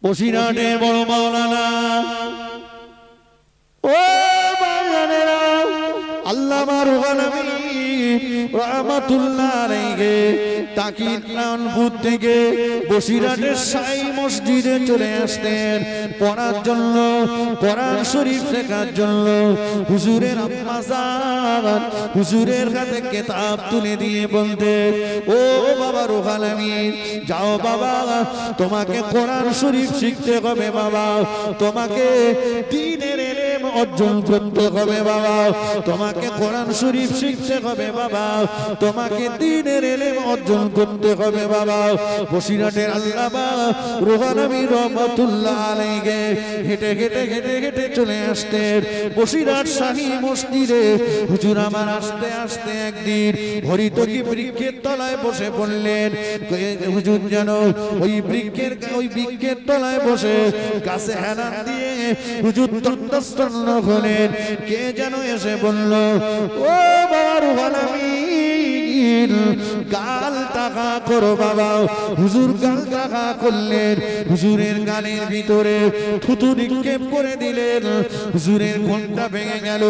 বসিরহাটের বড় মাওলানা ও বাজানেরা আল্লামা রুহুল আমিন রাহমাতুল্লাহ আলাইহি তাকিনানপুর থেকে বসিরহাটের সাই মসজিদে চলে আসতেন পড়ার জন্য, কোরআন শরীফ শেখার জন্য। হুজুরের আম্মা জান হুজুরের হাতে কিতাব তুলে দিয়ে বলতেন, ও বাবা রুহুল আমিন, যাও বাবা, তোমাকে কোরআন শরীফ শিখতে হবে বাবা, তোমাকে দ্বীনের ইলম অর্জন করতে হবে বাবা, তোমাকে কোরআন শরীফ শিখতে হবে বাবা, তোমাকে দ্বীনের ইলম অর্জন করতে হবে বাবা। বসিরহাটের আল্লামা রুহুল আমিন রাহমাতুল্লাহ আলাইহি হেঁটে হেঁটে হেঁটে হেঁটে চলে আসতেন বসিরহাট শাহী মসজিদে। হুজুর আমার আস্তে আস্তে একদিন হরিতকি বৃক্ষের তলায় বসে পড়লেন। হুজুর যেন ওই বৃক্ষের তলায় বসে গাছে হেলান দিয়ে হুজুর তন্দ্রাচ্ছন্ন হলেন। কে যেন এসে বলল, ও বাবা রুহুল আমিন, গাল টাকা করো বাবা। হুজুর গাল টাকা করলেন, হুজুরের গালের ভিতরে থুতু নিক্ষেপ করে দিলেন। হুজুরের ঘোমটা ভেঙে গেল।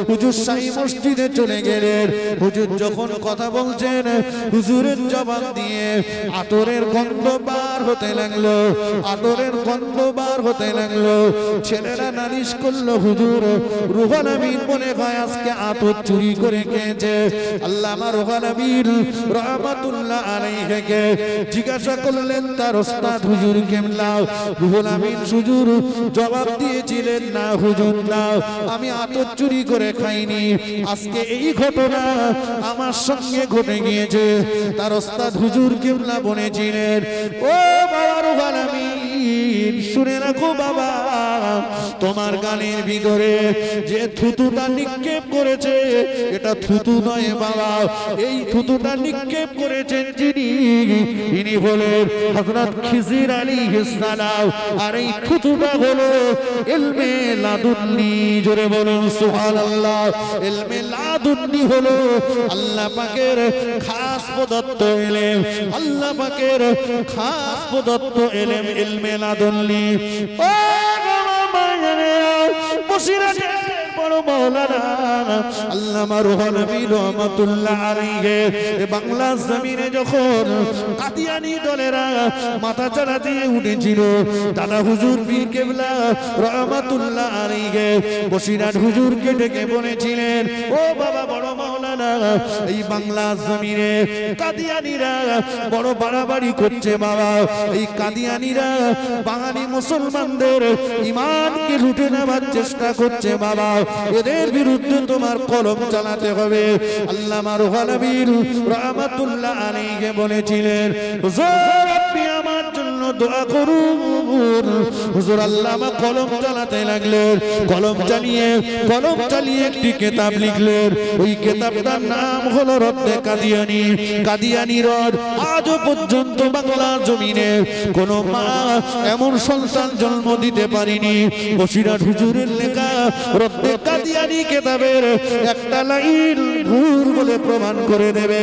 হুজুর শাহী মসজিদে চলে গেলেন। হুজুর যখন কথা বলছেন হুজুরের জবান দিয়ে আতরের গন্ধ বার হতে লাগলো, আতরের গন্ধ বার হতে লাগলো। ছেলেরা নালিশ করলো, হুজুর রুহুল আমিন মনে হয় আজকে আতর চুরি করে খেয়েছে। আল্লামা রুহুল আমিন রাহমাতুল্লাহ আলাইহিকে জিজ্ঞাসা করলেন তার ওস্তাদ হুজুর কেমলা। রুহুল আমিন হুজুর জবাব দিয়েছিলেন, না হুজুর না, আমি আতর চুরি করে খাইনি, আজকে এই ঘটনা আমার সঙ্গে ঘটে গিয়েছে। তার ওস্তাদ হুজুর কেমলা বলেছিলেন, ও বাবা রুহুল আমিন, শুনে রাখো বাবা, তোমার গালের ভিতরে যে থুতুটা নিক্ষেপ করেছে এটা থুতু নয় বাবা, এই থুতুটা নিক্ষেপ করেছেন যিনি, ইনি হলেন হযরত খিজির আলাইহিস সালাম। আর এই থুতুটা হলো ইলমে লাদুন্নি। জোরে বলুন সুবহানাল্লাহ। ইলমে লাদুন্নি হলো আল্লাহ পাকের খাস প্রদত্ত ইলম, আল্লাহ পাকের খাস প্রদত্ত ইলম, ইলমে লাদুন্নি। ও বসিরহাটে বড় মাওলানা আল্লামা রুহুল আমিন রাহমাতুল্লাহ আলাইহি বাংলা জমিনে যখন কাদিয়ানী দলেরা মাথা চাড়া দিয়ে উঠেছিল, দাদা হুজুর পীর কেবলা রাহমাতুল্লাহ আলাইহি বসিরহাট হুজুরকে ডেকে বলেছিলেন, ও বাবা বড় মাওলানা, এই বাংলা জমিনে কাদিয়ানীরা বড় বাড়াবাড়ি করছে বাবা, এই কাদিয়ানীরা বাঙালি মুসলমানদের ঈমানকে লুটে নেওয়ার চেষ্টা করছে বাবা, এদের বিরুদ্ধে তোমার কলম চালাতে হবে। আল্লামা রুহুল আমিন রাহমাতুল্লাহ আলাইহি বলেছিলেন, হুজুর আপনি আমার জন্য দোয়া করুন। হুজুর আল্লামা কলম চালাতে লাগলেন, কলম চালিয়ে একটি কিতাব লিখলেন। ওই কিতাবটার নাম হলো রদ্দে কাদিয়ানী। কাদিয়ানী রদ আজও পর্যন্ত বাংলা জমিনে কোন মা এমন সন্তান জন্ম দিতে পারেনি। বসিরহাট হুজুরের লেখা রদ্দে কাদিয়ানী কিতাবের একটা লাইন ভুল বলে প্রমাণ করে দেবে।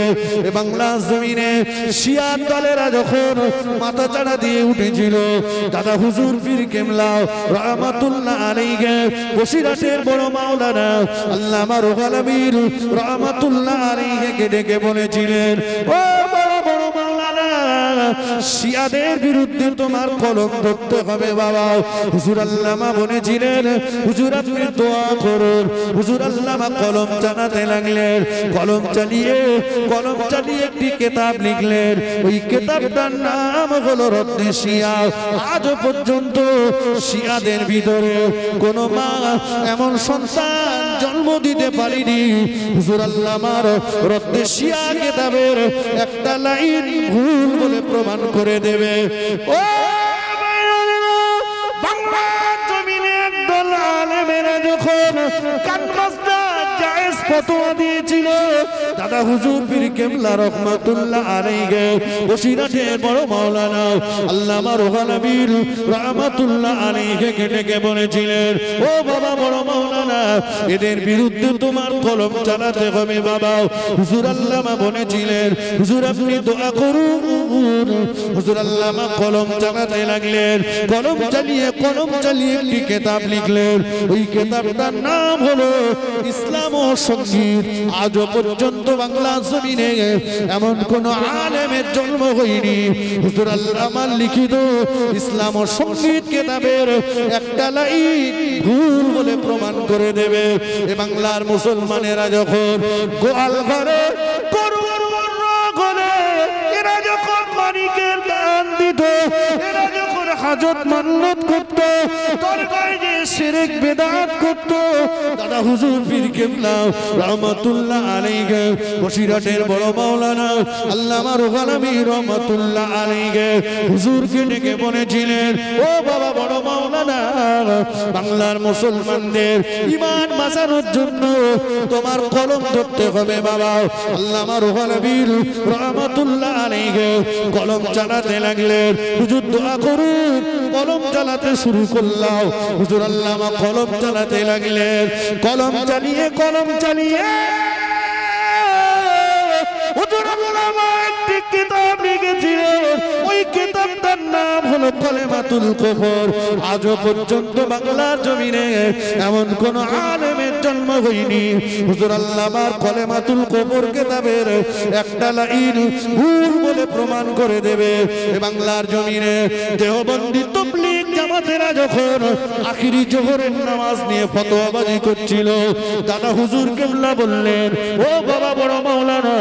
বাংলা জমিনে শিয়া দলেরা যখন মাথা চাড়া দিয়ে উঠেছিল, দাদা হুজুর পীর কেবলা রাহমাতুল্লাহ আলাইহি বসিরহাটের বড় মাওলানা আল্লামা রুহুল আমিন রাহমাতুল্লাহ আলাইহি ডেকে বলেছিলেন, ও বড় মাওলানা, শিয়াদের বিরুদ্ধে তোমার কলম ধরতে হবে বাবা। হুজুর আল্লামা বলেছিলেন, হুজুর আপনি দোয়া করুন। হুজুর আল্লামা কলম চালাতে লাগলেন, কলম চালিয়ে একটি কিতাব লিখলেন। ওই কিতাবটার নাম হলো রদ্দে শিয়া। আজও পর্যন্ত শিয়াদের ভিতরে কোন মা এমন সন্তান জন্ম দিতে পারেনি। হুজুর আল্লামার রদ্দে শিয়া কিতাবের একটা লাইন ভুল বলে প্রমাণ করে দেবে। ও বাংলা জমিনে একদল আলেমেরা যখন কানমাসটা জায়েজ ফতোয়া দিয়েছিল দাদা হুজুর পীর কেবলা রহমাতুল্লাহ আলাইহি বসিরহাটের বড় মাওলানা আল্লামা রুহুল আমিন রহমাতুল্লাহ আলাইহি ডেকে বলেছিলেন, ও বাবা বড় মাওলানা, এদের বিরুদ্ধে তোমার কলম চালাতে হবে বাবা। হুজুর আল্লামা বলেছিলেন, হুজুর আপনি দোয়া করুন। হুজুর আল্লামা কলম চালাতে লাগলেন, কলম চালিয়ে একটি কিতাব লিখলেন। ওই কিতাবটার নাম হলো ইসলাম ও সঙ্গীত। আজও পর্যন্ত বাংলা জমিনে এমন কোন আলেমের জন্ম হয়নি হুজুর আল্লামা লিখিত ইসলাম ও সঙ্গীত কিতাবের একটা লাইন ভুল বলে প্রমাণ করে দেবে। এ বাংলার মুসলমানেরা যখন গোয়াল ঘরে এরা যখন মানিকের দান দিত, এরা যখন হাজত মান্নত করত, দরগায় যে শিরক বিদআত করত, দাদা হুজুর পীর কেবলা রহমাতুল্লাহ আলাইহি বসিরহাটের বড় মাওলানা আল্লামা রুহুল আমিন রহমাতুল্লাহ আলাইহি হুজুরকে ডেকে বলেছিলেন, ও বাবা বড় মাওলানা, বাংলার মুসলমানদের ঈমান বাঁচানোর জন্য তোমার কলম ধরতে হবে বাবা। আল্লামা রুহুল আমিন রহমাতুল্লাহ আলাইহি কলম চালাতে লাগলেন। হুজুর দোয়া করুন। কলম চালাতে শুরু করলাম। হুজুর আল্লামা কলম চালাতে লাগলেন। কলম চালিয়ে হুজুর আল্লামা একটি কিতাব লিখেছিলেন। ওই কিতাবটার নাম হলো কালেমাতুল কুফর। আজও পর্যন্ত বাংলার জমিনে এমন কোন আলেমের জন্ম হয়নি হুজুর আল্লামার কালেমাতুল কুফর কিতাবের একটা লাইন ভুল বলে প্রমাণ করে দেবে। বাংলার জমিনে দেওবন্দি তাবলীগ জামাতেরা যখন আখিরি জোহরের নামাজ নিয়ে ফতোয়াবাজি করছিল, দাদা হুজুর কেবলা বললেন, ও বাবা বড় মাওলানা,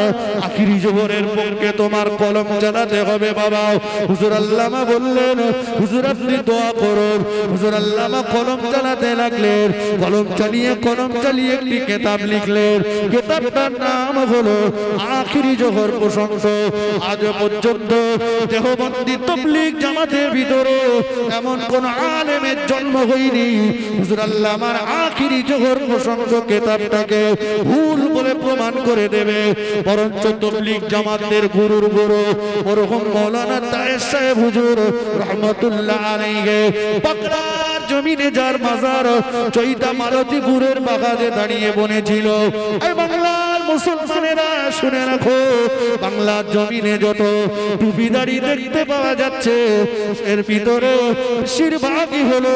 আখিরি জোহরের পক্ষে তোমার কলম চালাতে হবে বাবা। হুজুর আল্লামা বললেন, হুজুর আপনি দোয়া করুন। হুজুর আল্লামা কলম চালাতে লাগলেন। কলম চালিয়ে একটি কিতাব লিখলেন। কিতাবটার নাম হলো আখিরি জোহর প্রসঙ্গ। আজ পর্যন্ত দেওবন্দি তাবলীগ জামাতের ভিতরে এমন কোন আলেমের জন্ম হয়নি হুজুর আল্লামার আখিরি জোহর প্রসঙ্গ কিতাবটাকে ভুল বলে প্রমাণ করে দেবে। বরঞ্চ তাবলীগ জামাতের গুরুর গুরু মরহুম মাওলানা তায়ের সাহেব হুজুর রহমাতুল্লাহ আলাইহি পাকড়ার জমিনে যার মাজার চৈতা মালতীপুরের বাগানে দাঁড়িয়ে বনেছিল, এই বাংলার মুসলমানেরা শুনে রাখো, বাংলার জমিনে যত টুপিদারি দেখতে পাওয়া যাচ্ছে এর ভিতরে বেশিরভাগই হলো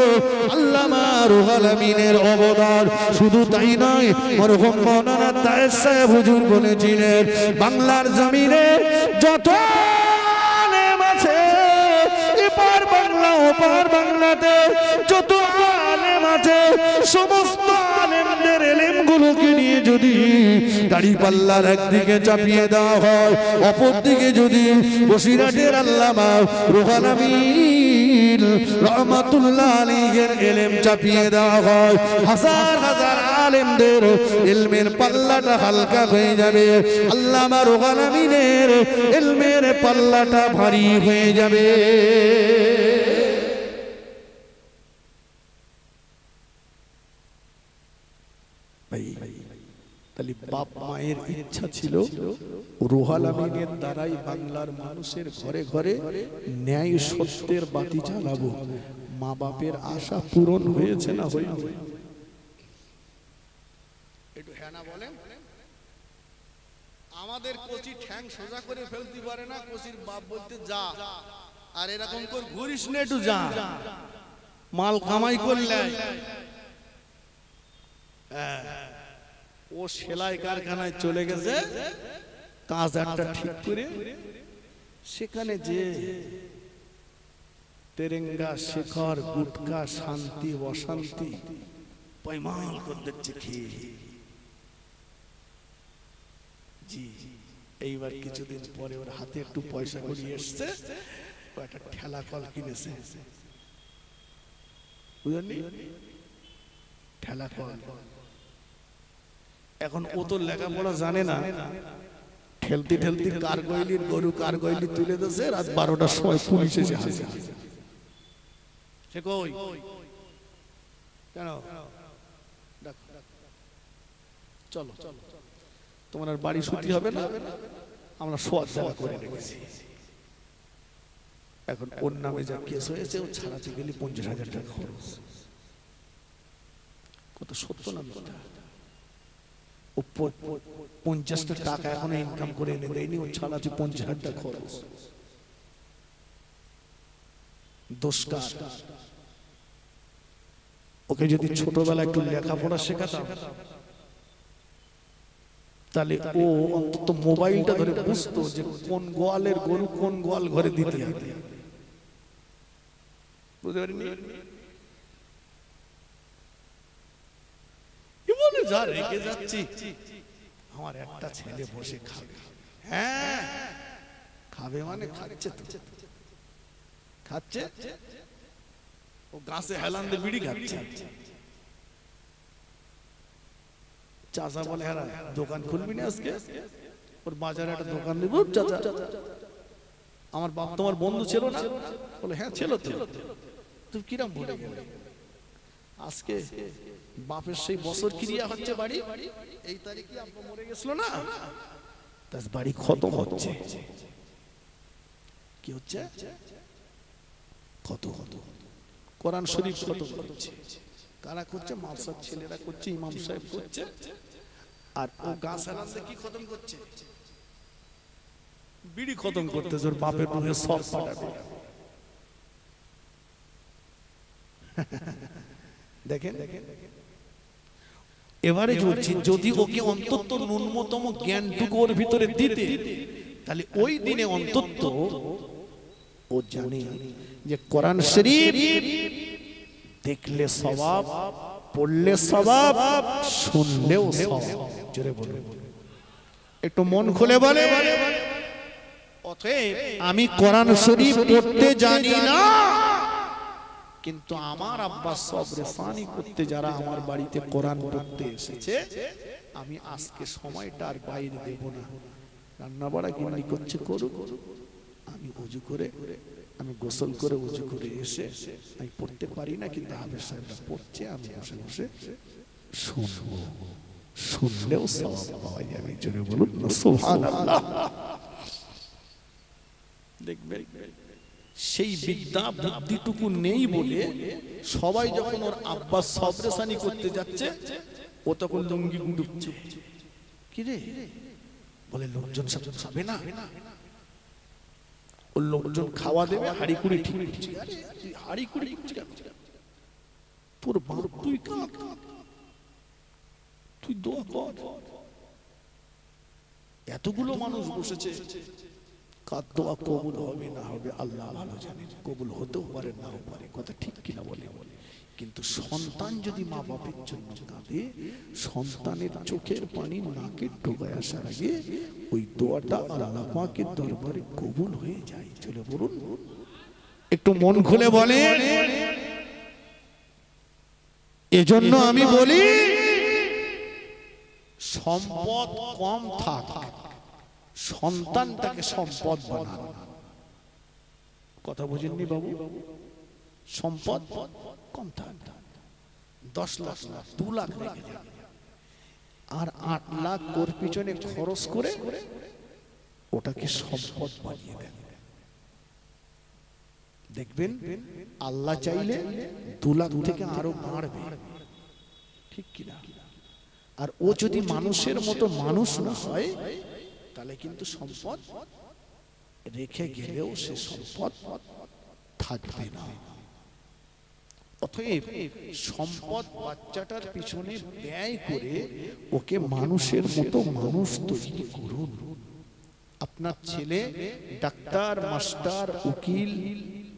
আল্লামা রুহুল আমিনের অবদান। শুধু তাই নয়, মরহুম মাওলানা তায়ের সাহেব হুজুর বলেছিলেন, বাংলার জমিনে যত আলেম আছে, এপার বাংলা ওপার বাংলাতে যত আলেম আছে, সমস্ত আলেমদের এলেমগুলোকে নিয়ে যদি দাড়ি পাল্লার একদিকে চাপিয়ে দেওয়া হয়, অপর দিকে যদি বসিরহাটের আল্লামা রুহুল আমিন রহমাতুল্লাহ আলাইহির এলেম চাপিয়ে দেওয়া হয়, হাজার হাজার আলেমদের ইলমের পাল্লাটা হালকা হয়ে যাবে, আল্লামা রুহুল আমিনের ইলমের পাল্লাটা ভারী হয়ে যাবে। তাহলে বাপ মায়ের ইচ্ছা ছিল রুহুল আমিনের দ্বারাই বাংলার মানুষের ঘরে ঘরে ন্যায় সত্যের বাতি জ্বালাবো। মা বাপের আশা পূরণ হয়েছে না হয়নি? একটু হ্যাঁ না বলেন। আমাদের কচি ঠ্যাং সোজা করে ফেলতে পারে না, কচির বাপ বলতে যা, আর এরকম করে ঘুরিস না, একটু যা, মাল কামাই করলে। ও সেলাই কারখানায় চলে গেছে, কাজ একটা ঠিক করে সেখানে যে তেরেঙ্গা শেখর গুটকা শান্তি অশান্তি পয়মাল করে দিচ্ছে খেয়ে। জি, এইবার কিছুদিন পরে ওর হাতে একটু পয়সা করি এসছে, একটা ঠেলা কল কিনেছে, বুঝলেন? ঠেলা কল। এখন ও তো লেখাপড়া জানে না, ঠেলতে ঠেলতে কারগইলির গরু কারগইলি তুলে দিয়েছে। রাত 12টার সময় পুলিশ এসে হাজির। সে কই কেন চলো তোমার আর বাড়ি ছুটি হবে না, আমরা শোয়ার জায়গা করে রেখেছি। এখন ওর নামে যা কেস হয়েছে ও ছাড়াতে গেলে 50,000 টাকা খরচ। কত সত্য না মিথ্যা? ও 50টা টাকা এখনো ইনকাম করে এনে দেয়নি, ও ছাড়াতে 50,000 টাকা খরচ। দোষকার ওকে যদি ছোটবেলায় একটু লেখাপড়া শেখাতাম তাহলে ও অন্তত মোবাইলটা ধরে বুঝতো যে কোন গোয়ালের গরু কোন গোয়াল ঘরে দিতে হবে। বুঝতে পারিনি? বলে যা রেখে যাচ্ছি, আমার একটা ছেলে বসে খাবে। হ্যাঁ খাবে মানে খাচ্ছে তো, খাচ্ছে। ও গাছে হেলান দিয়ে বিড়ি খাচ্ছে। চাচা বলে হ্যাঁ দোকান খুলবি না আজকে? ওর বাজারে একটা দোকান দেবো। চাচা আমার বাপ তোমার বন্ধু ছিল না? বলে হ্যাঁ ছিল তো। তুই কিরম বলে গেলে? আজকে বাপের সেই বছর ক্রিয়া হচ্ছে, বাড়ি এই তারিখে আব্বা মরে গেছিল না, তার বাড়ি খতম হচ্ছে। কি হচ্ছে? কত কোরআন শরীফ খতম করছে। কারা করছে? মাদ্রাসার ছেলেরা করছে, ইমাম সাহেব করছে। আর ও গাছ হারাতে কি খতম করছে? বিড়ি খতম করতে। ওর বাপের রুহে সব পাঠাবে। দেখেন এবারে যদি ওকে অন্তত ন্যূনতম জ্ঞানটুকু ওর ভিতরে দিতে, তাহলে ওই দিনে অন্তত ও জানে যে কোরআন শরীফ দেখলে সওয়াব, পড়লে সওয়াব, শুনলেও সওয়াব। জোরে বলো, একটু মন খুলে বলে। অতএব আমি কোরআন শরীফ পড়তে জানি না, কিন্তু আমার আব্বা সবরে ফানি করতে যারা আমার বাড়িতে কোরআন পড়তে এসেছে, আমি আজকে সময়টা আর বাইরে দেব না। রান্না বাড়া গিন্নি করছে করুক, আমি ওযু করে, আমি গোসল করে ওযু করে এসে আমি পড়তে পারি না, কিন্তু হাফেজ সাহেবরা পড়ছে, আমি বসে বসে শুনবো। শুনলেও সওয়াব পাওয়া যাবে। জোরে বলুন না সুবহানাল্লাহ। দেখবেন সেই বিদ্যা বুদ্ধিটুকু নেই বলে সবাই যখন ওর আব্বা সবরেসানি করতে যাচ্ছে, ও তখন লুঙ্গি গুঁড়ুচ্ছে। কি রে বলে, লোকজন সব খাবে না, ও লোকজন খাওয়া দেবে, হাড়ি কুড়ি ঠিক করছে। আরে তুই হাড়ি কুড়ি তোর বাপ, তুই কাঁদ, তুই দোয়া কর। এতগুলো মানুষ বসেছে, কার দোয়া কবুল হবে না হবে আল্লাহ ভালো জানেন। কবুল হতেও পারে, নাও পারে, কথা ঠিক কিনা বলে। কিন্তু সন্তান যদি মা বাপের জন্য কাঁদে, সন্তানের চোখের পানি নাকে ঢোকায় আসার আগে ওই দোয়াটা আল্লাহ পাকের দরবারে কবুল হয়ে যায়। চলে বলুন, একটু মন খুলে বলে। এজন্য আমি বলি, সম্পদ কম থাক, সন্তানটাকে সম্পদ বানান। কথা বুঝেননি বাবু? সম্পদ কম থাক, 10 লাখ না 2 লাখ রেখে দেন, আর 8 লাখ ওর পিছনে খরচ করে ওটাকে সম্পদ বানিয়ে দেন। দেখবেন আল্লাহ চাইলে 2 লাখ থেকে আরো বাড়বে, ঠিক কিনা? আর ও যদি মানুষের মতো মানুষ না হয়, তাহলে কিন্তু সম্পদ রেখে গেলেও সে সম্পদ থাকবে না। অতএব সম্পদ বাচ্চাটার পিছনে ব্যয় করে ওকে মানুষের মতো মানুষ তৈরি করুন। আপনার ছেলে ডাক্তার, মাস্টার, উকিল,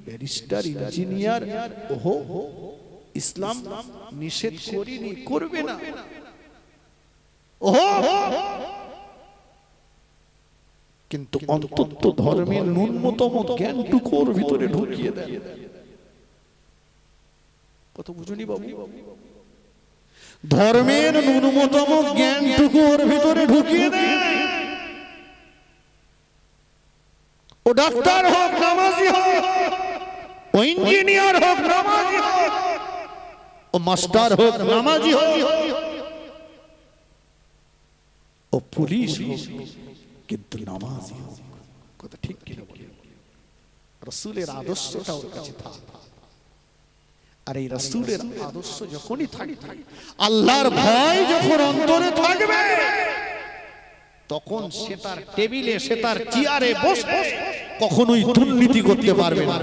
ব্যারিস্টার, ইঞ্জিনিয়ার, ওহো ইসলাম নিষেধ করেনি, করবে না। ওহো কিন্তু অন্তত ধর্মের ন্যূনতম জ্ঞানটুকু ওর ভিতরে ঢুকিয়ে দেন। কত বুঝুনি বাবু? ধর্মের ন্যূনতম জ্ঞানটুকু ওর ভিতরে ঢুকিয়ে দেন। ও ডাক্তার হোক, নামাজি হোক, ও ইঞ্জিনিয়ার হোক, নামাজি হোক, ও মাস্টার হোক, নামাজি হোক, ও পুলিশ হোক, কিন্তু নামাজি হোক। কথা ঠিক কিনা বলি? রাসূলের আদর্শটা ওর কাছে থাক। আর এই রাসূলের আদর্শ যখনই থাকবে, আল্লাহর ভয় যখন অন্তরে থাকবে, তখন সে তার টেবিলে, সে তার চেয়ারে বসে কখনোই দুর্নীতি করতে পারবে না।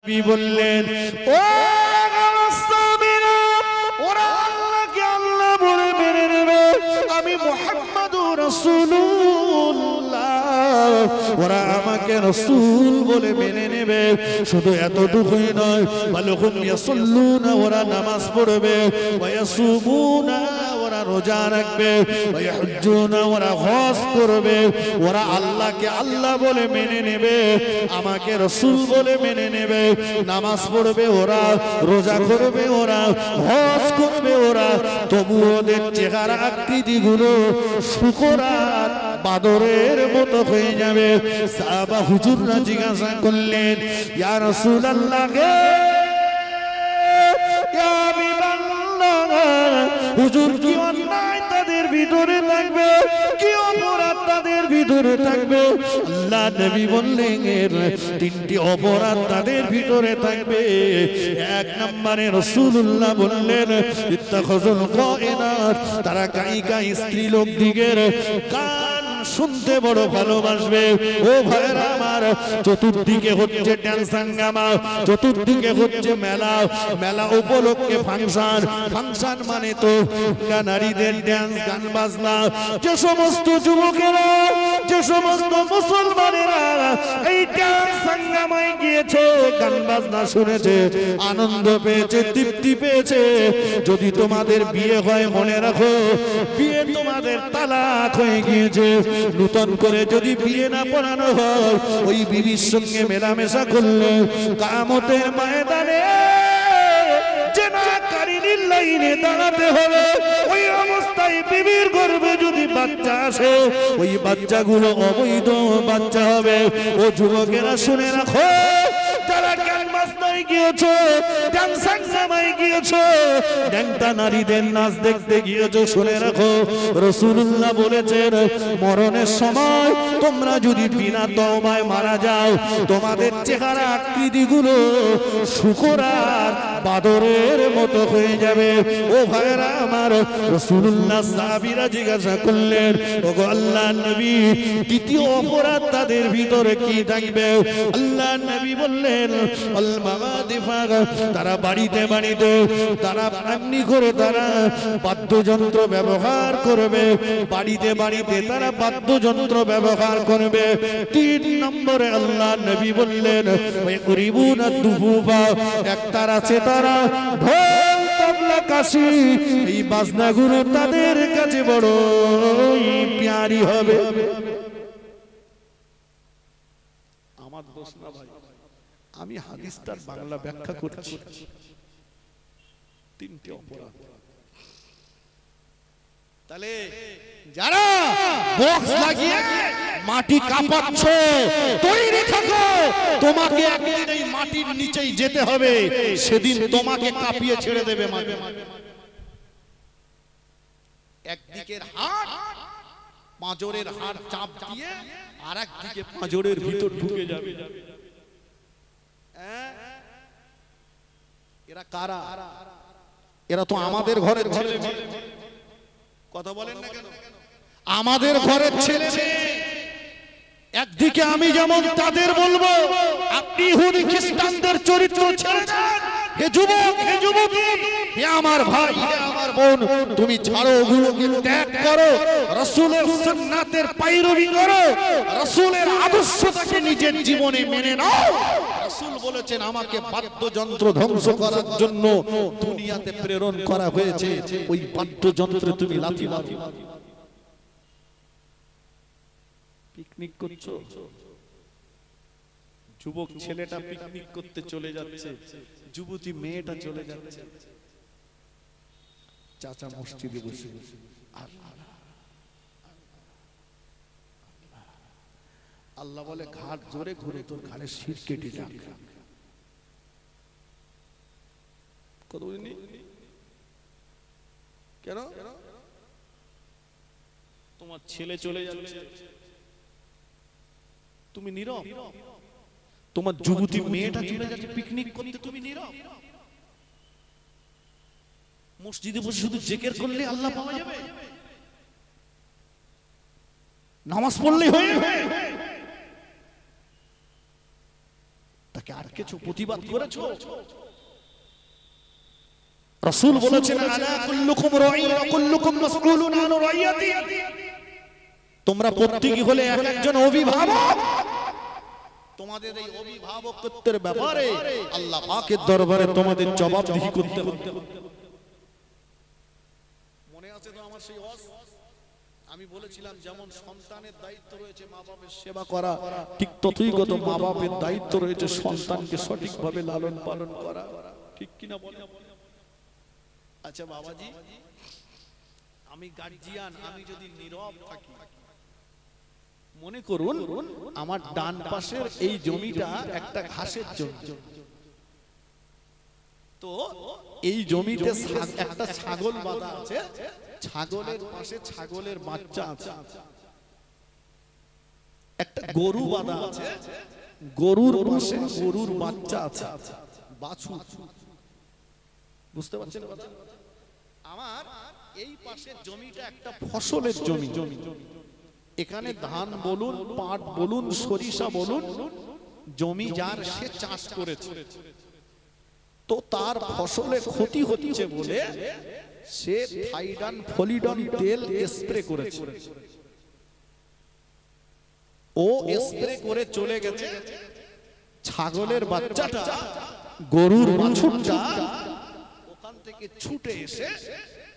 নবী বললেন, ও সাহাবীরা, ওরা আল্লাহকে আল্লাহ বলে মেনে নেবে, আমি মুহাম্মাদুর রাসূলুল্লাহ, ওরা আমাকে রাসূল বলে মেনে নেবে। শুধু এতটুকুই নয়, বালহুম ইয়াসাল্লুনা, ওরা নামাজ পড়বে, ওয়া ইয়াসুমুনা, ওরা রোজা রাখবে, ওয়া ইয়াহুজ্জুনা, ওরা হজ করবে। ওরা আল্লাহকে আল্লাহ বলে মেনে নেবে, আমাকে রাসূল বলে মেনে নেবে, নামাজ পড়বে ওরা, রোজা করবে ওরা, হজ করবে ওরা, তবু ওদের চেহারা আকৃতিগুলো শুকরার বাদরের মতো হয়ে যাবে। সাহাবা হুজুররা জিজ্ঞাসা করলেন, ইয়া রাসূলুল্লাহ গে, ইয়া হাবিবাল্লাহ, হুজুর কি অন্যায় তাদের ভিতরে থাকবে, কি অপরাধ তাদের ভিতরে থাকবে? আল্লাহ নবী বললেন, তিনটি অপরাধ তাদের ভিতরে থাকবে। এক নম্বরে রাসূলুল্লাহ বললেন, ইত্তাখাযুল কায়নাত, তারা গায়িকা স্ত্রী লোক দিগের গান শুনতে বড় ভালোবাসবে। ও ভাইরা আমার, চতুর্দিকে হচ্ছে ড্যান্স হাঙ্গামা, চতুর্দিকে হচ্ছে মেলা, মেলা উপলক্ষে ফাংশন, ফাংশন মানে তো নারীদের ড্যান্স, গান বাজনা। যে সমস্ত যুবকেরা, যে সমস্ত মুসলমানেরা এই ড্যান্স হাঙ্গামায় গিয়েছে, গান বাজনা শুনেছে, আনন্দ পেয়েছে, তৃপ্তি পেয়েছে, যদি তোমাদের বিয়ে হয় মনে রাখো, বিয়ে তোমাদের তালাক হয়ে গিয়েছে। নতুন করে যদি বিয়ে না পড়ানো হয়, ওই বিবির সঙ্গে মেলামেশা করলে কিয়ামতের ময়দানে জিনাকারীর লাইনে দাঁড়াতে হবে। ওই অবস্থায় বিবির গর্ভে যদি বাচ্চা আসে, ওই বাচ্চাগুলো অবৈধ বাচ্চা হবে। ও যুবকেরা শুনে রাখো, যারা গান বাজনায় গিয়েছো, ডান্স হাঙ্গামায় গিয়েছো, ড্যাংটা নারীদের নাচ দেখতে গিয়েছো, শুনে রাখো রাসূলুল্লাহ বলেছেন, মরণের সময় তোমরা যদি বিনা তওবায় মারা যাও, তোমাদের চেহারা আকৃতিগুলো শুকরার বাদরের মতো হয়ে যাবে। ও ভাইরা আমার, রাসূলুল্লাহ সাহাবীরা জিজ্ঞাসা করলেন, ওগো আল্লাহর নবী, দ্বিতীয় অপরাধ তাদের ভিতরে কি থাকবে? আল্লাহর নবী বললেন, আল মাগাদিফা, তারা বাড়িতে বাড়িতে তারা এমনি করে তারা বাদ্যযন্ত্র ব্যবহার করবে, বাড়িতে বাড়িতে তারা বাদ্যযন্ত্র ব্যবহার করবে। তিন নম্বরে আল্লাহর নবী বললেন, ওয়াইকুরিবুনা দুফুফা, একতার আছে তারা ঢোল তবলা কাশি, এই বাজনাগুলো তাদের কাছে বড়ই প্যারি হবে। আমার দোষ না ভাই, আমি হাদিসটার বাংলা ব্যাখ্যা করছি। তিনটি অপরাধ। তাহলে যারা বক্স লাগিয়ে মাটি কাঁপাচ্ছে, তৈরি থাকো, তোমাকে একদিন এই মাটির নিচেই যেতে হবে, সেদিন তোমাকে কাঁপিয়ে ছেড়ে দেবে মাটি। একদিকের হাড়, পাঁজরের হাড় চাপ দিয়ে আর একদিকে পাঁজরের ভিতর ঢুকে যাবে। এরা কারা? এরা তো আমাদের ঘরের ছেলে। কথা বলেন না কেন? আমাদের ঘরের ছেলে। একদিকে আমি যেমন তাদের বলবো, আপনি ইহুদি খ্রিস্টানদের চরিত্র ছেড়ে দেন। হে যুবক, হে যুবতী, হে আমার ভাই, হে আমার বোন, তুমি ছাড়ো, ওগুলোকে ত্যাগ করো, রাসূলের সুন্নাতের পায়রবি করো, রাসূলের আদর্শটাকে নিজের জীবনে মেনে নাও। রাসূল বলেছেন, আমাকে বাদ্যযন্ত্র ধ্বংস করার জন্য দুনিয়াতে প্রেরণ করা হয়েছে, ওই বাদ্যযন্ত্রে তুমি লাথি মারো। পিকনিক করছো, যুবক ছেলেটা পিকনিক করতে চলে যাচ্ছে, যুবতী মেয়েটা চলে যাচ্ছে, চাচা মসজিদে বসে আল্লাহ বলে, ঘাট জোরে ঘুরে তোর ঘাড়ে শির কেটে যাক। কত বুঝিনি কেন? তোমার ছেলে চলে যাচ্ছে, তুমি নীরব। তোমার যুবতী মেয়েটা চলে যাচ্ছে পিকনিক করতে, তুমি নীরব। মসজিদে বসে শুধু জিকির করলে আল্লাহ পাওয়া যাবে? নামাজ পড়লেই হয়ে যাবে? তাকে আর কিছু প্রতিবাদ করেছো? রাসূল বলেছেন আলা কুল্লুকুম রাঈন ওয়া কুল্লুকুম মাসউলুন আন রাইয়াতি, তোমরা প্রত্যেকই হলে একজন অভিভাবক। তোমাদের এই অভিভাবকত্বের ব্যাপারে আল্লাহ পাকের দরবারে তোমাদের জবাবদিহি করতে হবে। মনে আছে তো আমার সেই ওয়াজ? আমি বলেছিলাম যেমন সন্তানের দায়িত্ব রয়েছে মা বাবার সেবা করা, ঠিক ততইগত মা বাবার দায়িত্ব রয়েছে সন্তানকে সঠিকভাবে লালন পালন করা। ঠিক কিনা বলেন? আচ্ছা বাবাজি, আমি গার্জিয়ান, আমি যদি নীরব থাকি, মনে করুন আমার ডান পাশের এই জমিটা একটা ঘাসের জমি, তো এই জমিতে একটা ছাগল বাঁধা আছে, ছাগলের পাশে ছাগলের বাচ্চা আছে, একটা গরু বাঁধা আছে, গরুর পাশে গরুর বাচ্চা আছে, বাছুর। বুঝতে পারছেন কথা? আমার এই পাশের জমিটা একটা ফসলের জমি, এখানে ধান বলুন, পাট বলুন, সরিষা বলুন, জমি যার সে চাষ করেছে, তো তার ফসলে ক্ষতি হচ্ছে বলে সে থাইডান ফলিডন তেল স্প্রে করেছে। ও স্প্রে করে চলে গেছে, ছাগলের বাচ্চাটা, গরুর বাছুরটা ওখান থেকে ছুটে এসে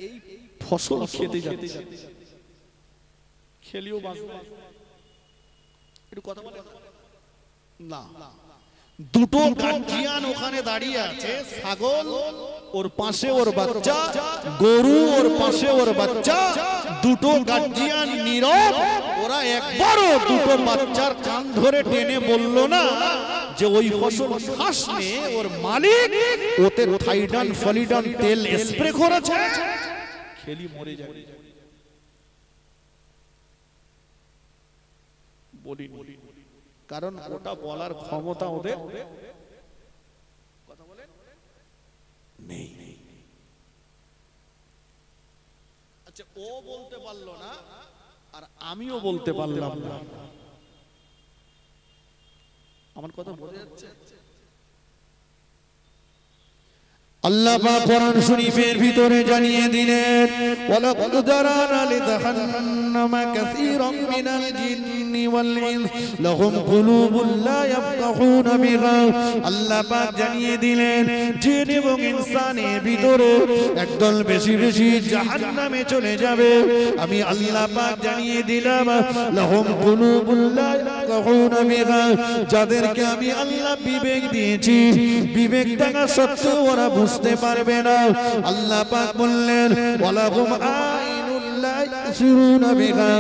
এই ফসল খেতে যাচ্ছে। খেলিও বাঁচবে, একটু কথা বলে না। দুটো গার্জিয়ান ওখানে দাঁড়িয়ে আছে, ছাগল ওর পাশে ওর বাচ্চা, গরু ওর পাশে ওর বাচ্চা, দুটো গার্জিয়ান নীরব। ওরা একবারও দুটো বাচ্চার কান ধরে টেনে বলল না যে ওই ফসল খাস নে, ওর মালিক ওতে থাইডান ফলিডন তেল স্প্রে করেছে, খেলি মরে যাবে। বলি কারণ ওটা বলার ক্ষমতা ওদের কথা বলেন নেই। আচ্ছা, ও বলতে পারলো না আর আমিও বলতে পারলাম না, আমার কথা বোঝা যাচ্ছে? আল্লাহ পাক কোরআন শরীফের ভিতরে জানিয়ে দিলেন, ওয়ালাকাদ যারানা লিজাহান্নামা কাসীরাম মিনাল জিন্নি ওয়াল ইনস লাহুম কুলুবুন লা ইয়াফকাহুনা বিহা। আল্লাহ পাক জানিয়ে দিলেন জিন এবং ইনসানের ভিতরে একদল বেশি বেশি জাহান্নামে চলে যাবে। আমি আল্লাহ পাক জানিয়ে দিলাম লাহুম কুলুবুন লা ইয়াফকাহুনা বিহা, যাদেরকে আমি আল্লাহ বিবেক দিয়েছি, বিবেক থাকা সত্ত্বেও ওরা বুঝতে পারবে না। আল্লাহ পাক বললেন ওয়ালাহুম আইনুল লা ইবসিরুনা বিহা,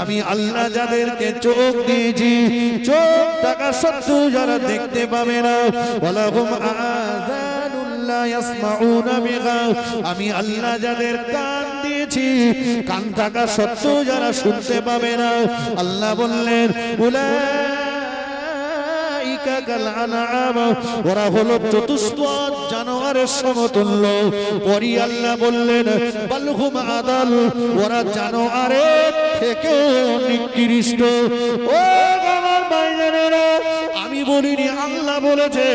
আমি আল্লাহ যাদেরকে চোখ দিয়েছি, চোখ থাকা সত্ত্বেও যারা দেখতে পাবে না। ওয়ালাহুম আযানুল লা ইয়াসমাউনা বিহা, আমি আল্লাহ যাদের কান দিয়েছি, কান থাকা সত্ত্বেও যারা শুনতে পাবে না। আল্লাহ বললেন ওরা হলো চতুষ্পদ জানোয়ারের সমতুল্য। পরি আল্লাহ বললেন বালহুম আদাল, ওরা জানোয়ারের থেকেও নিকৃষ্ট। ও আমার ভাইজানেরা, আমি বলিনি, আল্লাহ বলেছে।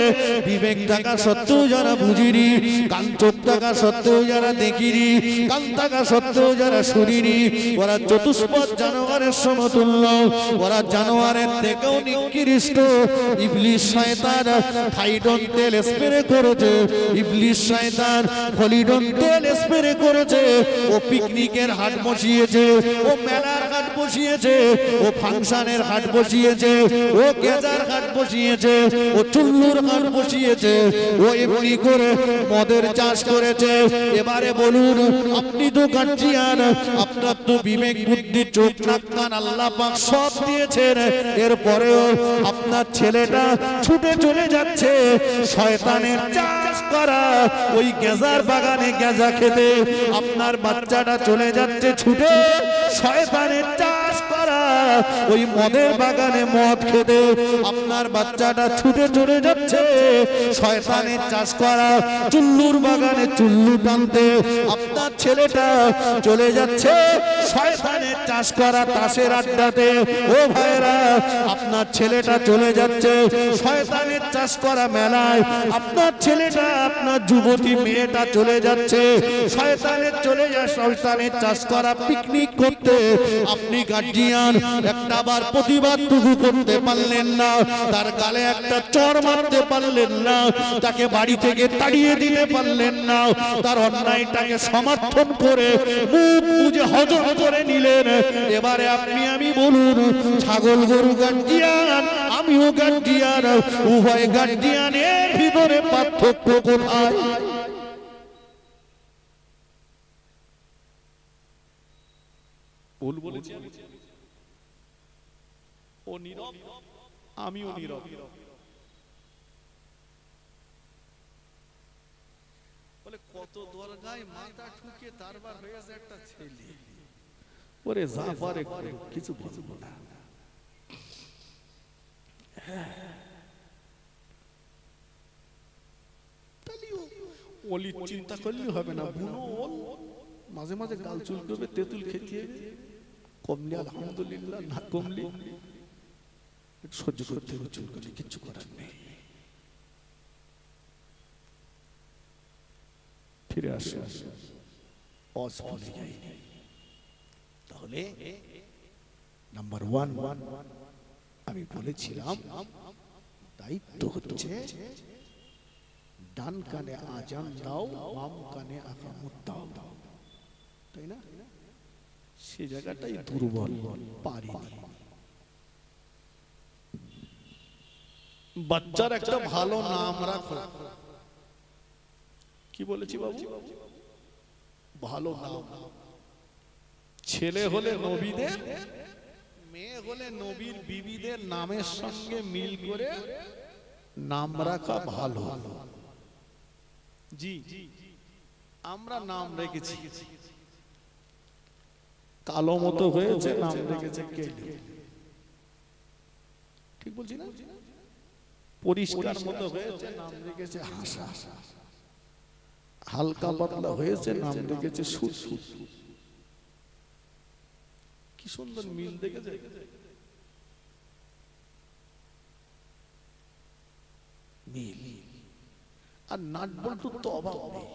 বিবেক থাকা সত্ত্বেও যারা বুঝিনি, কান চোখ থাকা সত্ত্বেও যারা দেখিনি, কান থাকা সত্ত্বেও যারা শুনিনি, ওরা চতুষ্পদ জানোয়ারের সমতুল্য, ওরা জানোয়ারের থেকেও নিকৃষ্ট। ইবলিস শয়তান থাইডন তেল স্প্রে করেছে, ইবলিস শয়তান ফলিডন তেল স্প্রে করেছে। ও পিকনিকের হাট বসিয়েছে, ও মেলার হাট বসিয়েছে, ও ফাংশনের হাট বসিয়েছে, ও গেজার হাট বসিয়েছে, ও চুল্লুর হাট বসিয়েছে, ও এমনি করে মদের চাষ করেছে। এবারে বলুন, আপনি তো গার্জিয়ান, আপনার তো বিবেক বুদ্ধি চোখ নাক কান আল্লাহ পাক সব দিয়েছেন, এরপরেও আপনার ছেলেটা ছুটে চলে যাচ্ছে শয়তানের চাষ করা ওই গেঁজার বাগানে গেঁজা খেতে, আপনার বাচ্চাটা চলে যাচ্ছে ছুটে শয়তানের চাষ করা ওই মদের বাগানে মদ খেতে, আপনার বাচ্চাটা ছুটে চলে যাচ্ছে শয়তানের চাষ করা চুল্লুর বাগানে চুল্লু টানতে, আপনার ছেলেটা চলে যাচ্ছে শয়তানের চাষ করা তাসের আড্ডাতে। ও ভাইরা, আপনার ছেলেটা চলে যাচ্ছে শয়তানের চাষ করা মেলায়, আপনার ছেলেটা আপনার যুবতী মেয়েটা চলে যাচ্ছে শয়তানের চাষ করা পিকনিক করতে। আপনি গার্জিয়ান একটা বার প্রতিবাদটুকু করতে পারলেন না, তার গালে একটা চড় মারতে পারলেন না, তাকে বাড়ি থেকে তাড়িয়ে দিতে পারলেন না, তার অন্যায়টাকে সমর্থন করে মুখ বুঝে হজম করে নিলেন। এবারে আপনি আমি বলুন, ছাগল গরু গার্জিয়ান, আমিও গার্জিয়ান, উভয় গার্জিয়ানের ভিতরে পার্থক্য কোথায়? ভুল বলেছি ও নীরব, আমিও নীরব। বলে কত দরগায় মাথা ঠুকে তারবার হয়েছে একটা ছেলে, ওরে যা পারে কিছু বলবো না। ওলির চিন্তা করলে হবে না, বুনো মাঝে মাঝে গাল চুল করবে, তেঁতুল খেতে কমলে আলহামদুলিল্লাহ, না কমলে সহ্য করতে হবে, চুল করে কিচ্ছু করার নেই। ফিরে আসে অস্ফলে যায়নি। তাহলে নাম্বার ওয়ান আমি বলেছিলাম দায়িত্ব হচ্ছে ডান কানে আজান দাও, বাম কানে আকামত দাও, তাই না? সে জায়গাটাই দুর্বল, পারি। বাচ্চার একটা ভালো নাম রাখো। কি বলেছি বাবু? ভালো নাম। ছেলে হলে নবীদের, মেয়ে হলে নবীর বিবিদের নামের সঙ্গে মিল করে নাম রাখা ভালো। জি, আমরা নাম রেখেছি, কালো মতো হয়েছে নাম রেখেছে কেলি। ঠিক বলছি না? পরিষ্কার মতো হয়েছে নাম রেখেছে হাসা, হালকা পাতলা হয়েছে নাম রেখেছে সুসু। কি সুন্দর মিল দেখেছে। মিল আর নাট বল্টু তো অভাব নেই।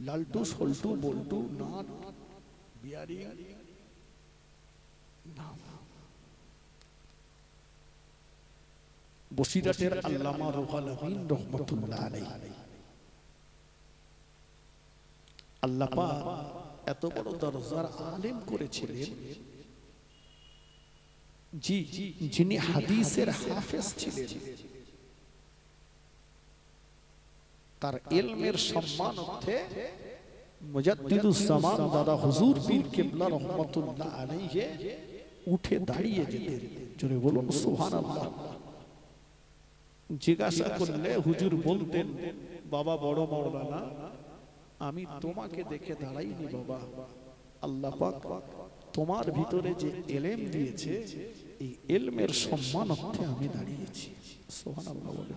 লালটু, সল্টু, বল্টু, নাট, বিয়ারি নাম। বসিরহাটের আল্লামা রুহুল আমিন রহমাতুল্লাহ আলাইহি, আল্লাহ পাক এত বড় দরজার আলেম করেছিলেন, জি, যিনি হাদিসের হাফেজ ছিলেন। তার ইলমের সম্মানার্থে মুজাদ্দিদুস জামান দাদা হুজুর পীর কিবলা রহমাতুল্লাহ আলাইহি উঠে দাঁড়িয়ে যেতেন। জোরে বলুন সুবহানাল্লাহ। জিজ্ঞাসা করলে হুজুর বলতেন, বাবা বড় মাওলানা, আমি তোমাকে দেখে দাঁড়াইনি বাবা, আল্লাহ পাক তোমার ভিতরে যে ইলম দিয়েছে এই ইলমের সম্মানার্থে আমি দাঁড়িয়েছি। সুবহানাল্লাহ বলে।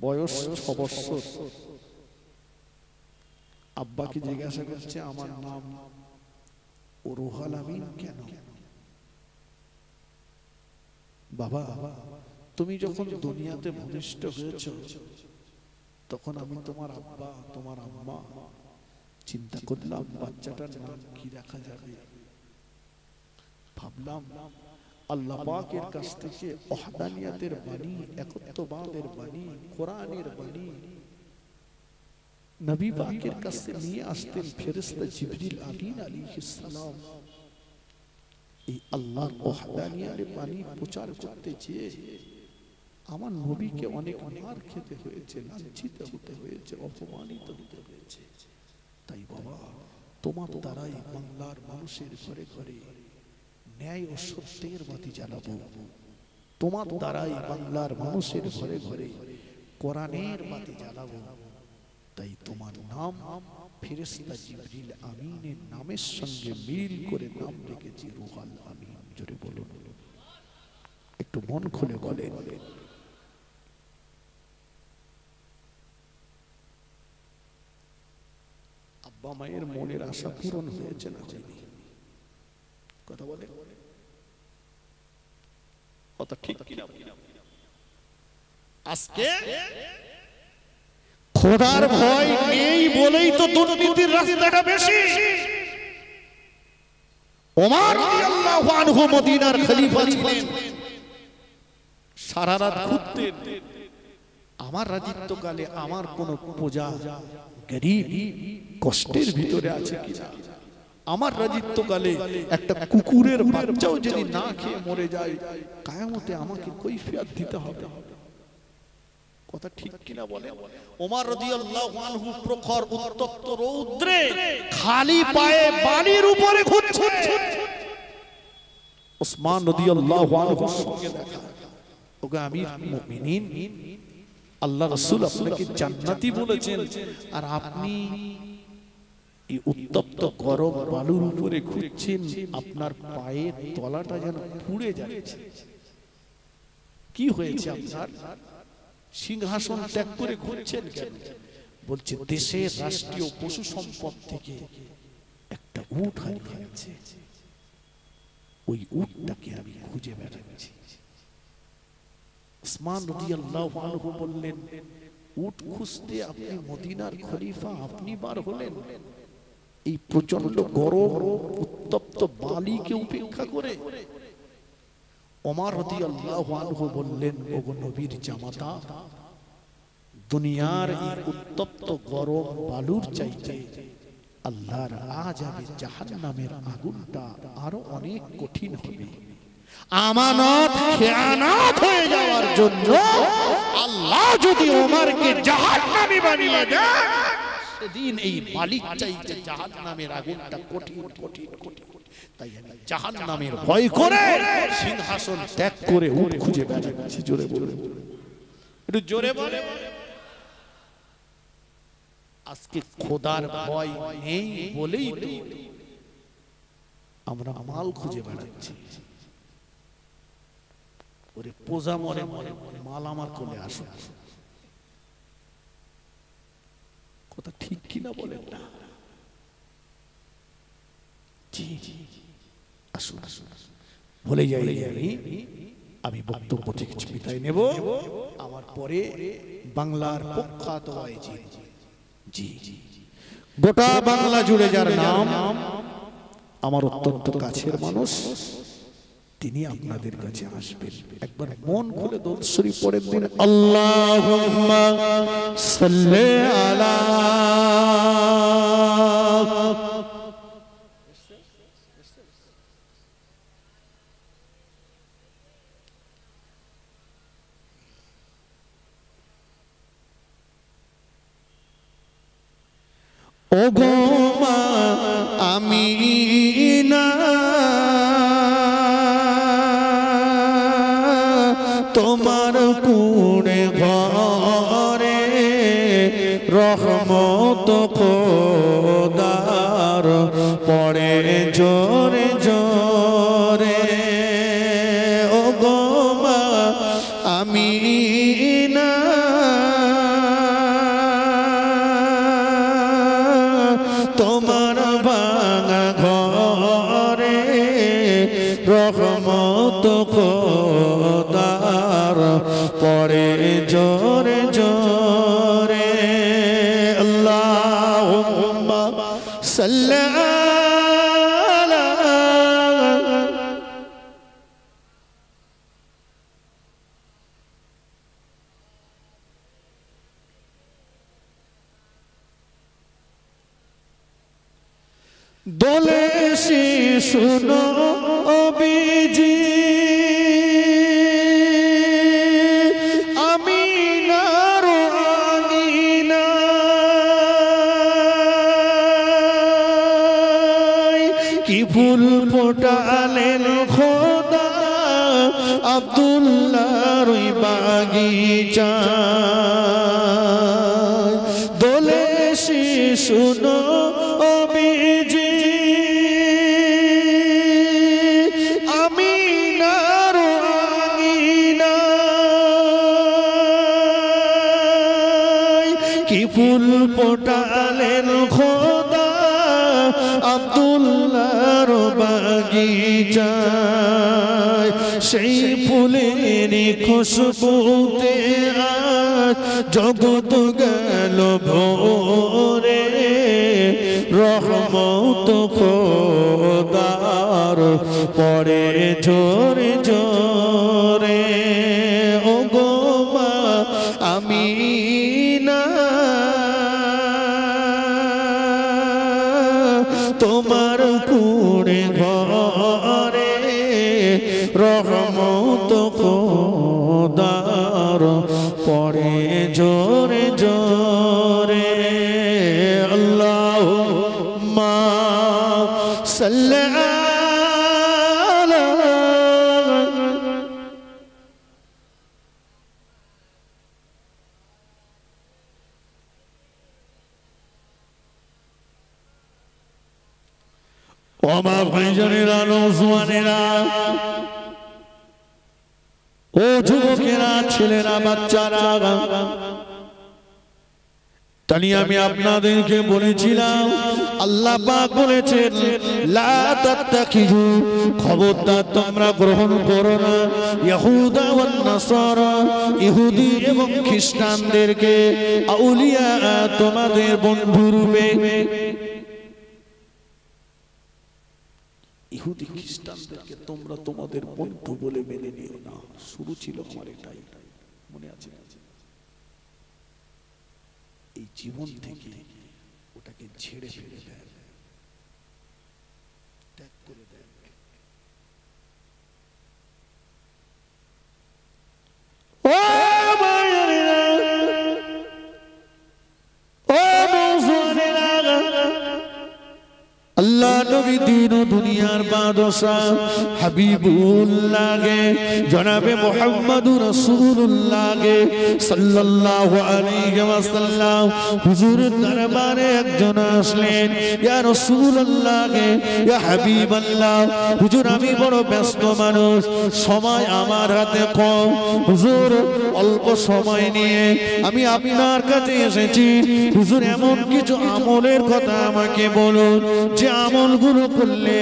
বয়স 6 বছর। আব্বাকে জিজ্ঞাসা করছে, আমার নাম রুহুল আমিন কেন? বাবা, তুমি যখন দুনিয়াতে ভূমিষ্ঠ হয়েছ তখন আমি তোমার আব্বা, তোমার আম্মা, চিন্তা করলাম বাচ্চাটার নাম কি রাখা যাবে। ভাবলাম আল্লাহ পাকের কাছ থেকে ওয়াহদানিয়াতের বাণী, একত্ববাদের বাণী, কোরআনের বাণী নবী পাকের কাছে নিয়ে আসতেন ফেরেশতা জিবরিল আমিন আলাইহিস সালাম। এই আল্লাহর ওয়াহদানিয়াতের বাণী প্রচার করতে চেয়ে আমার নবীকে অনেক মার খেতে হয়েছে, লাঞ্ছিত হতে হয়েছে, অপমানিত হতে হয়েছে। তাই বাবা, তোমার দ্বারাই বাংলার মানুষের ঘরে ঘরে ন্যায় ও সত্যের বাতি জ্বালাবো। তোমার দ্বারাই বাংলার মানুষের ঘরে ঘরে কোরআনের বাতি জ্বালাবো। তাই তোমার নাম ফেরেশতা জিবরিল আমিনের নামের সঙ্গে মিল করে নাম রেখেছি রুহুল আমিন। জোরে বলুন, একটু মন খুলে বলেন। আব্বা মায়ের মনের আশা পূরণ হয়েছে না হয়নি? কথা বলে কথা ঠিক কিনা? আজকে খোদার ভয় নেই বলেই তো দুর্নীতির রাস্তাটা বেশি। ওমর রাদিয়াল্লাহু আনহু মদিনার খলিফা ছিলেন, সারা রাত ঘুরতেন। আমার রাজত্বকালে আমার কোন প্রজা গরীব কষ্টের ভিতরে আছে কিনা, আমার রাজত্বকালে একটা কুকুরের বাচ্চাও যদি না খেয়ে মরে যায়, কিয়ামতে আমাকে কৈফিয়ত দিতে হবে। কথা ঠিক কিনা বলে? ওমর রাদিয়াল্লাহু আনহু প্রখর উত্তপ্ত রৌদ্রে খালি পায়ে বালির উপরে ঘুরছে। ওসমান রাদিয়াল্লাহু আনহুর সঙ্গে দেখা, ওগো আমির মুমিনিন, আল্লাহ রাসূল আপনাকে জান্নাতি বলেছেন, আর আপনি এই উত্তপ্ত গরম বালুর উপরে ঘুরছেন, আপনার পায়ের তলাটা যেন পুড়ে যাচ্ছে। কি হয়েছে আপনার? সিংহাসন ত্যাগ করে ঘুরছেন কেন? বলছে দেশের রাষ্ট্রীয় পশু সম্পদ থেকে একটা উট হারিয়ে গেছে, ওই উটটাকে আমি খুঁজে বেড়াচ্ছি। ওসমান রাদিয়াল্লাহু আনহু বললেন, উট খুঁজতে আপনি মদিনার খলিফা আপনি বার হলেন এই প্রচন্ড গরম উত্তপ্ত বালিকে উপেক্ষা করে? ওমর রাদিয়াল্লাহু আনহু বললেন, ওগো নবীর জামাতা, দুনিয়ার এই উত্তপ্ত গরম বালুর চাইতে আল্লাহর আযাবে জাহান্নামের আগুনটা আরো অনেক কঠিন হবে। আমানত খেয়ানত হয়ে যাওয়ার জন্য আল্লাহ যদি ওমরকে জাহান্নামী বানিয়ে দেয়, সেদিন এই বালির চাইতে জাহান্নামের আগুনটা কঠিন কঠিন কঠিন। তাই আমি জাহান্নামের ভয় করে সিংহাসন ত্যাগ করে উট খুঁজে বেড়াচ্ছি। জোরে বলে, একটু জোরে বলে। আজকে খোদার ভয় নেই বলেই তো আমরা মাল খুঁজে বেড়াচ্ছি। ওরে পোজা মরে মরে মাল আমার কোলে আসো। কথা ঠিক কিনা বলেন না? জি আসুন, বলে যাই আমি বক্তব্য থেকে কিছু বিদায় নেব। আমার পরে বাংলার প্রখ্যাত ওয়াইজি, জি গোটা বাংলা জুড়ে যার নাম, আমার অত্যন্ত কাছের মানুষ, তিনি আপনাদের কাছে আসবেন। একবার মন খুলে দরুদ শরীফ পড়েন দিন, আল্লাহুম্মা সাল্লি আলা। ওগো মা আমিনা, তোমার কুড়ে ঘরে রহমত খোদার পড়ে জোরে জোরে। ওগো মা আমিনা, তোমার ভাঙা ঘরে রহমত খোদার পড়ে জোরে জোরে। আল্লাহুম্মা সাল্লি আলা। দোলে শিশুনো বিজি আমিনার আঙিনায় কি ফুল ফোটালেন খোদা আব্দুল আব্দুল্লাহর ওই বাগিচা দোলে শিশুনো অবিজি আমিনার আঙিনায় কি ফুল ফোটালেন খোদা আব্দুল্লাহর বাগিচায় সেই ফুলেরই খুশবুতে আজ জগৎ গেল ভোরে রহমত খোদার পড়ে জোরে জোরে ও গো মা আমিনা তোমার কুড়ে ঘরে রহমত খোদার পড়ে জোরে জোরে আল্লাহুম্মা সাল্লি আলা ওমা ভাইজানেরা নওজওয়ানেরা ও যুবকেরা ছেলেরা বাচ্চারা তাই আমি আপনাদেরকে বলেছিলাম আল্লাহ পাক বলেছেন লা তাত্তাখিযু খবরদার তোমরা গ্রহণ করো না ইহুদা ওয়ান নাসারা ইহুদি এবং খ্রিস্টানদেরকে আউলিয়া তোমাদের বন্ধু রূপে ইহুদি খ্রিস্টানদেরকে তোমরা তোমাদের বন্ধু বলে মেনে নিও না শুরু ছিল আমার এটাই মনে আছে এই জীবন থেকে ওটাকে ছেড়ে ফেলে দেন ত্যাগ করে দেন ও ভাইয়েরা ও নওজওয়ানেরা আল্লাহ নবী দিন ও দুনিয়ার বাদশা হাবিবুল্লাহ জনাবে মুহাম্মদুর রাসূলুল্লাহ সাল্লাল্লাহু আলাইহি ওয়াসাল্লাম হুজুরের দরবারে একজন আসলেন ইয়া রাসূলুল্লাহ ইয়া হাবিবাল্লাহ হুজুর আমি বড় ব্যস্ত মানুষ সময় আমার হাতে কম হুজুর অল্প সময় নিয়ে আমি আপনার কাছে এসেছি হুজুর এমন কিছু আমলের কথা আমাকে বলুন যে আমলগুলো করলে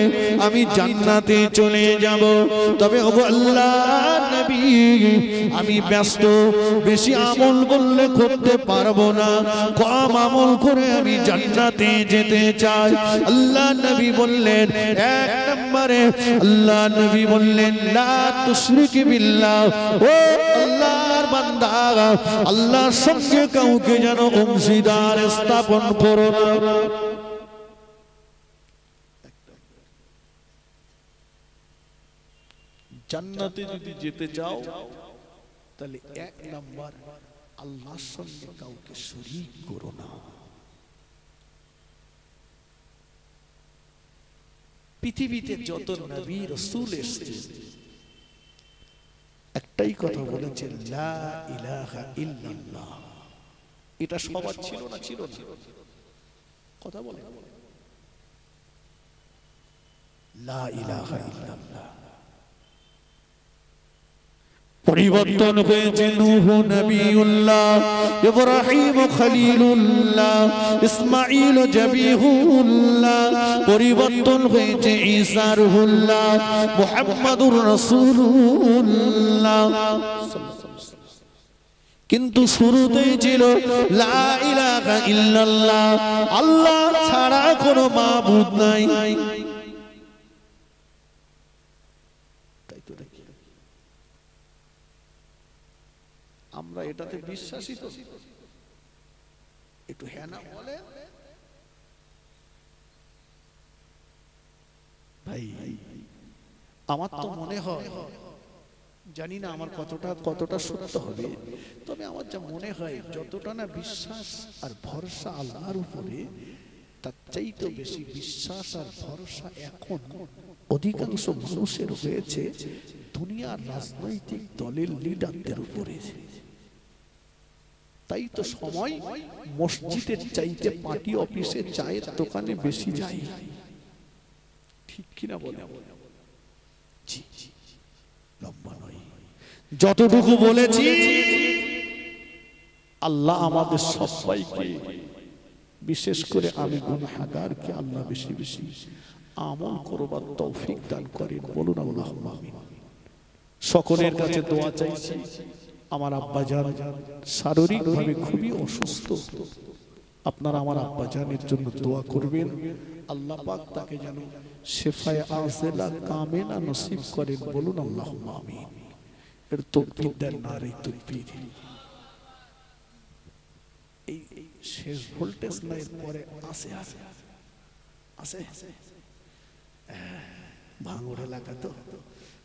আমি জান্নাতে চলে যাব তবে ওগো আল্লাহর নবী আমি ব্যস্ত বেশি আমল করলে করতে পারবো না কম আমল করে আমি জান্নাতে যেতে চাই আল্লাহর নবী বললেন এক নম্বরে আল্লাহর নবী বললেন লা তুশরিক বিল্লাহ ও আল্লাহর বান্দা আল্লাহর সঙ্গে কাউকে যেন অংশীদার স্থাপন করো না জান্নাতে যদি যেতে চাও তাহলে এক নাম্বার আল্লাহর সঙ্গে কাউকে শরীক করো না পৃথিবীতে যত নবী রাসূল এসেছেন একটাই কথা বলেছেন লা ইলাহা ইল্লাল্লাহ এটা সবার ছিল না কথা বলে লা ইলাহা ইল্লাল্লাহ পরিবর্তন হয়েছে নূহ নবিউল্লাহ ইব্রাহিম খলিলুল্লাহ ইসমাঈল জবিহুল্লাহ পরিবর্তন হয়েছে ঈসা রুহুল্লাহ মুহাম্মাদুর রাসূলুল্লাহ কিন্তু শুরুতেই ছিল লা ইলাহা ইল্লাল্লাহ আল্লাহ ছাড়া কোনো মাবুদ নাই আমরা এটাতে বিশ্বাসী তো একটু হ্যাঁ না বলে ভাই আমার তো মনে হয় জানি না আমার কতটা সত্য হবে তবে আমার যা মনে হয় যতটা না বিশ্বাস আর ভরসা আল্লাহর উপরে তার চাইতে বেশি বিশ্বাস আর ভরসা এখন অধিকাংশ মানুষের হয়েছে দুনিয়ার রাজনৈতিক দলের লিডারদের উপরে। তাই তো সময় মসজিদের চাইতে পার্টি অফিসে চায়ের দোকানে বেশি যায়, ঠিক কিনা বলে? লম্বা নয়, যতটুকু বলেছি আল্লাহ আমাদের সবাইকে, বিশেষ করে আমি গুনাহগারকে আল্লাহ বেশি বেশি আমল করবার তৌফিক দান করেন, বলুন আল্লাহুম্মা আমিন। সকলের কাছে দোয়া চাইছি। আমার আব্বাজান শারীরিকভাবে খুবই অসুস্থ, আপনারা আমার আব্বাজানের জন্য দোয়া করবেন, আল্লাহ পাক তাকে যেন শিফায়ে আজিলা কামিলা নসিব করেন, বলুন আল্লাহুম্মা আমিন। এর তাকবীর দেন, নারে তাকবীর। এই শেষ ভোল্টেজ না, এর পরে আছে আছে ভাঙড় এলাকা তো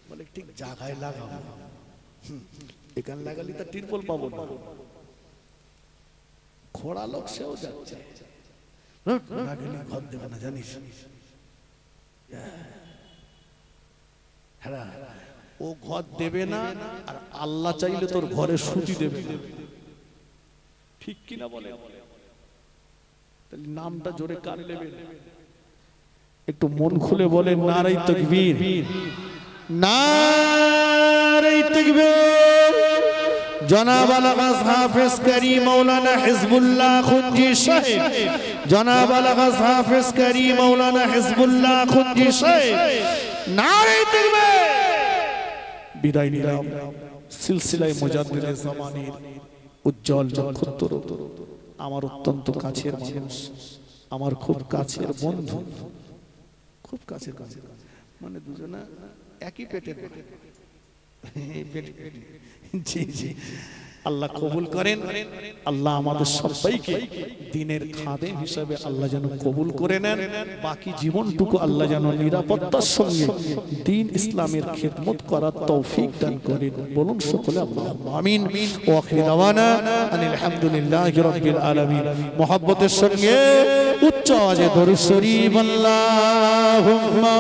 বলে ঠিক জায়গায় লাগাবো, এখানে লাগালে তো টিরপল পাবো না, খোড়া লোক সেও যাচ্ছে, ঘর দেবে না জানিস? হ্যাঁ, ও ঘর দেবে না, আর আল্লাহ চাইলে তোর ঘরে সুতি দেবে না, ঠিক কিনা বলে? তাহলে নামটা জোরে কার নেবেন? একটু মন খুলে বলেন নারে তাকবীর, নারে তাকবীর। জনাব আল-গাজ হাফেজ কারি মাওলানা হিজবুল্লাহ খুনজি সাহেব, জনাব আল-গাজ হাফেজ কারি মাওলানা হিজবুল্লাহ খুনজি সাহেব, নারে তাকবীর। বিদায় নিলাম সিলসিলায়ে মুজাদ্দিদে জামানের উজ্জ্বল নক্ষত্র, আমার অত্যন্ত কাছের মানুষ, আমার খুব কাছের বন্ধু, খুব কাছের কাছে, মানে দুজনা একই পেটের, জি জি। আল্লাহ কবুল করেন, আল্লাহ আমাদের সবাইকে দ্বীনের খাদেম হিসেবে আল্লাহ যেন কবুল করে নেন, বাকি জীবনটুকু আল্লাহ যেন নিরাপত্তার সঙ্গে দ্বীন ইসলামের খিদমত করার তৌফিক দান করেন, বলুন সকলে আল্লাহুম্মা আমিন। ওয়া আখিরু দাওয়ানা আনিল হামদুলিল্লাহি রাব্বিল আলামিন। মুহাব্বতের সঙ্গে উচ্চ আওয়াজে দরুদ শরীফ, আল্লাহুম্মা